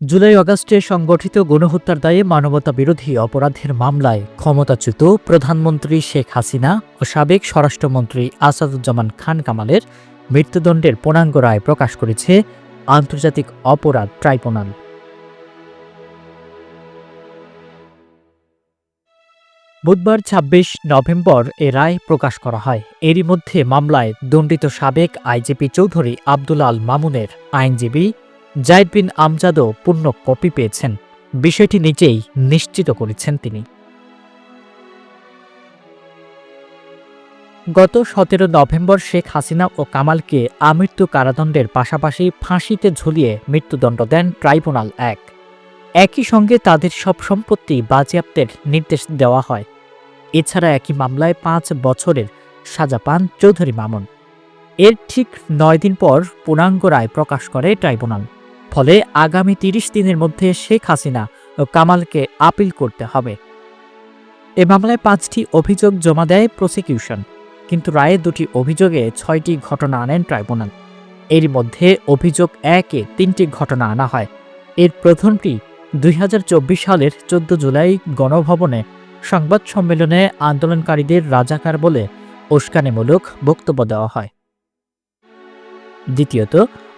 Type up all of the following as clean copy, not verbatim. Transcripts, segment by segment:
জুলাই আগস্টে সংগঠিত গণহত্যার দায়ে মানবতাবিরোধী অপরাধের মামলায় ক্ষমতাচ্যুত প্রধানমন্ত্রী শেখ হাসিনা ও সাবেক স্বরাষ্ট্রমন্ত্রী আসাদুজ্জামান খান কামালের মৃত্যুদণ্ডের পূর্ণাঙ্গ রায় প্রকাশ করেছে আন্তর্জাতিক অপরাধ ট্রাইব্যুনাল। বুধবার ২৬ নভেম্বর এ রায় প্রকাশ করা হয়। এরই মধ্যে মামলায় দণ্ডিত সাবেক আইজিপি চৌধুরী আব্দুল আল মামুনের আইনজীবী জায়েদ বিন আমজাদও পূর্ণ কপি পেয়েছেন। বিষয়টি নিজেই নিশ্চিত করেছেন তিনি। গত ১৭ নভেম্বর শেখ হাসিনা ও কামালকে আমৃত্যু কারাদণ্ডের পাশাপাশি ফাঁসিতে ঝুলিয়ে মৃত্যুদণ্ড দেন ট্রাইব্যুনাল ১। একই সঙ্গে তাদের সব সম্পত্তি বাজেয়াপ্তের নির্দেশ দেওয়া হয়। এছাড়া একই মামলায় ৫ বছরের সাজা পান চৌধুরী মামুন। এর ঠিক ৯ দিন পর পূর্ণাঙ্গ রায় প্রকাশ করে ট্রাইব্যুনাল। ফলে আগামী ৩০ দিনের মধ্যে শেখ হাসিনা ও কামালকে আপিল করতে হবে। এ মামলায় ৫টি অভিযোগ জমা দেয় প্রসিকিউশন, কিন্তু রায়ে ২টি অভিযোগে ৬টি ঘটনা আনেন ট্রাইব্যুনাল। এর মধ্যে অভিযোগ ১-এ ৩টি ঘটনা আনা হয়। এর প্রথমটি ২০২৪ সালের ১৪ জুলাই গণভবনে সংবাদ সম্মেলনে আন্দোলনকারীদের রাজাকার বলে উস্কানিমূলক বক্তব্য দেওয়া হয়। দ্বিতীয়ত,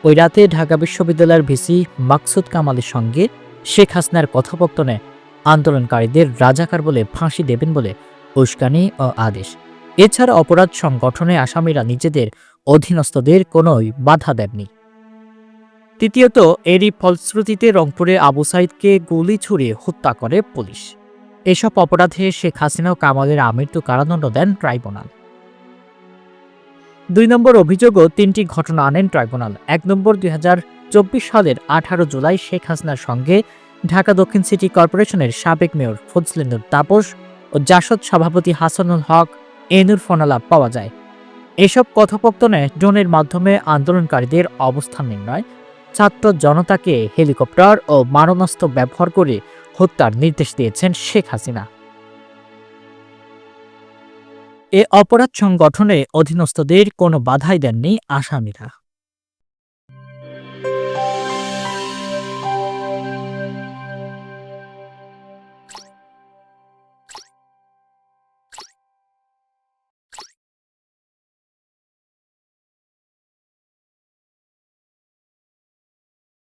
ওই রাতে ঢাকা বিশ্ববিদ্যালয়ের ভিসি মাকসুদ কামালের সঙ্গে শেখ হাসিনার কথোপকথনে আন্দোলনকারীদের রাজাকার বলে ফাঁসি দেবেন বলে উস্কানি ও আদেশ। এছাড়া অপরাধ সংগঠনে আসামিরা নিজেদের অধীনস্থদের কোনোই বাধা দেননি। তৃতীয়ত, এরই ফলশ্রুতিতে রংপুরে আবু সাইদকে গুলি ছুড়ে হত্যা করে পুলিশ। এসব অপরাধে শেখ হাসিনা ও কামালের আমৃত্যু কারাদণ্ড দেন ট্রাইব্যুনাল। ২ নম্বর অভিযোগও ৩টি ঘটনা আনেন ট্রাইব্যুনাল। ১ নম্বর, ২০২৪ সালের ১৮ জুলাই শেখ হাসিনার সঙ্গে ঢাকা দক্ষিণ সিটি কর্পোরেশনের সাবেক মেয়র ফজলে তাপস ও জাসদ সভাপতি হাসানুল হক এনুর ফোনালাপ পাওয়া যায়। এসব কথোপকথনে ড্রোনের মাধ্যমে আন্দোলনকারীদের অবস্থান নির্ণয়, ছাত্র জনতাকে হেলিকপ্টার ও মারণাস্ত্র ব্যবহার করে হত্যার নির্দেশ দিয়েছেন শেখ হাসিনা। এ অপরাধ সংগঠনে অধীনস্থদের কোনো বাধাই দেননি আসামিরা।